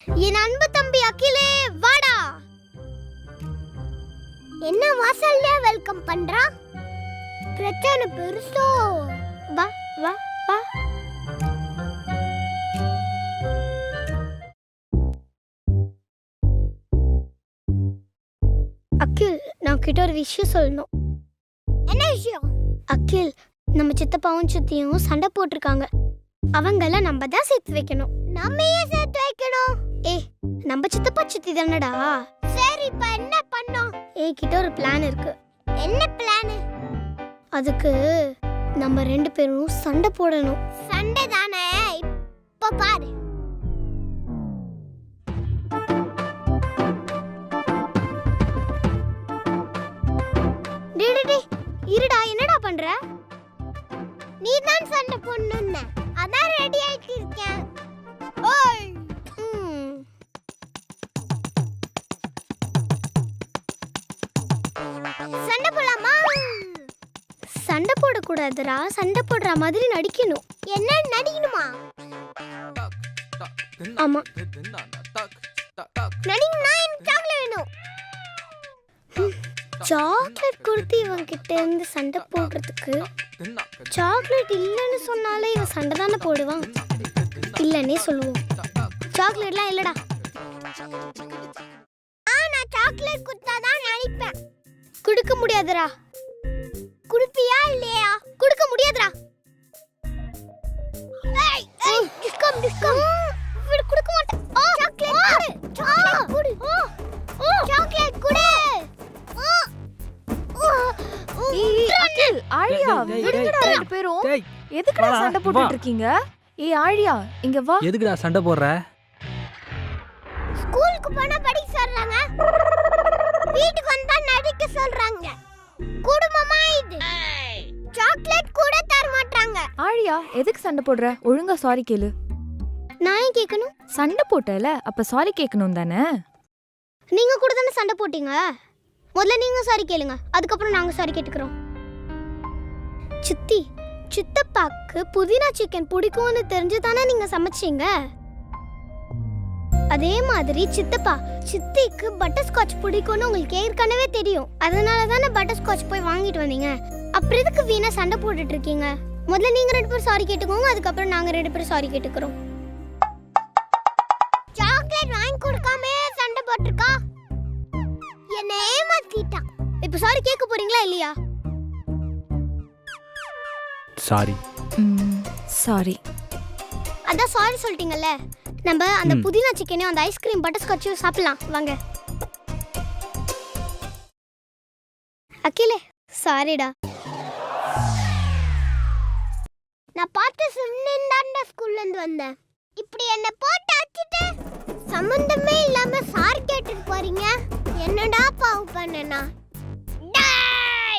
என் அன்பு தம்பி அகிலே வாடா. என்ன வாசல்ல வெல்கம் பண்றா? பிரச்சனை பெருசோ? வா வா வா. அகில், நான் கிட்ட ஒரு விஷயம் சொல்லணும். என்ன விஷயம்? அகில், நம்ம சித்தப்பாவும் சித்தியும் சண்டை போட்டிருக்காங்க. அவங்கள நம்ம தான் சேர்த்து வைக்கணும். நம்ம ஏன் சேர்த்து வைக்கணும்? நம்ம சித்தப்பா சித்தி தானடா. சரி, இப்ப என்ன பண்ணோம்? கிட்ட ஒரு பிளான் இருக்கு. என்ன பிளான்? அதுக்கு நம்ம 2 பேரும் சண்டை போடணும். சண்டை தானே, இப்ப பாரு. இருடா, என்னடா பண்ற? நீ தான் சண்டை போடணும்னு அதான் ரெடி ஆயிட்டு இருக்கேன். ஓய், சண்டை போடலாமா? சண்டை போடக்கூடாதுடா, சண்டை போடுற மாதிரி நடிக்கணும். என்ன நடிக்கணுமா? ஆமா, நடிக்கணும்னா எனக்கு சாக்லேட் வேணும். சாக்லேட் கொடுத்து இவன் கிட்ட இருந்து சண்டை போடுறதுக்கு சாக்லேட் இல்லைன்னு சொன்னாலே இவன் சண்டை தானே போடுவான். இல்லன்னே சொல்லுவோம். சாக்லேட்லாம் இல்லடா. நான் சாக்லேட் கொடுத்தாதான் நினைப்பேன். கொடுக்க முடியாதுடா. குடுப்பியா இல்லையா? கொடுக்க முடியாதுடா. டிஸ்கம் டிஸ்கம் விடு, கொடுக்க மாட்டேன். சாக்லேட் கொடு, சாக்லேட் கொடு. அகில், ஆழியா, விடுங்கடா 2 பேரும். எதுக்குடா சண்டை போட்டுட்டு இருக்கீங்க? ஆழியா, இங்க வா. எதுக்குடா சண்டை போடுற? ஸ்கூலுக்கு போனா படிக்க சொல்றாங்க, வீட்டுக்கு வந்தா நடிக்க சொல்றாங்க. குடும்பமா இது? சாக்லேட் கூட தர மாட்டாங்க. ஆழியா, எதுக்கு சண்டை போடுற? ஒழுங்கா சாரி கேளு. நான் ஏன் கேட்கணும்? சண்டை போட்டல, அப்ப சாரி கேட்கணும் தானே? நீங்க கூட தானே சண்டை போட்டீங்க. முதல்ல நீங்க சாரி கேளுங்க, அதுக்கப்புறம் நாங்க சாரி கேட்டுக்கிறோம். சித்தி, சித்தப்பாக்கு புதினா சிக்கன் பிடிக்கும்னு தெரிஞ்சு தானே நீங்க சமைச்சீங்க. அதே மாதிரி சித்தப்பா சித்திக்கு பட்டர் ஸ்காட்ச் பிடிக்கும்னு உங்களுக்கு ஏற்கனவே தெரியும். அதனால தானே பட்டர் ஸ்காட்ச் போய் வாங்கிட்டு வந்தீங்க. அப்புறம் எதுக்கு வீணா சண்டை போட்டுட்டு இருக்கீங்க? முதல்ல நீங்க 2 பேரும் சாரி கேட்டுக்கோங்க, அதுக்கப்புறம் நாங்க 2 பேரும் சாரி கேட்டுக்கிறோம். சாக்லேட் வாங்கி கொடுக்காம சண்டை போட்டுருக்கா. என்ன ஏமாத்திட்டா. இப்ப சாரி கேட்க போறீங்களா இல்லையா? சாரி. சாரி. அதான் சாரி சொல்லிட்டீங்கல்ல. நம்ம அந்த புதினா சிக்கனையும் அந்த ஐஸ்கிரீம் பட்டர் ஸ்காட்சையும் சாப்பிடலாம் வாங்க. அகிலே, சாரிடா. நான் பார்த்து சொன்னேன்டா, ஸ்கூல்ல இருந்து வந்தேன். இப்படி என்ன போட்டு அடிச்சிட்டு சம்பந்தமே இல்லாம சாரி கேட்டுட்டு போறீங்க. என்னடா பாவம் பண்ணனா?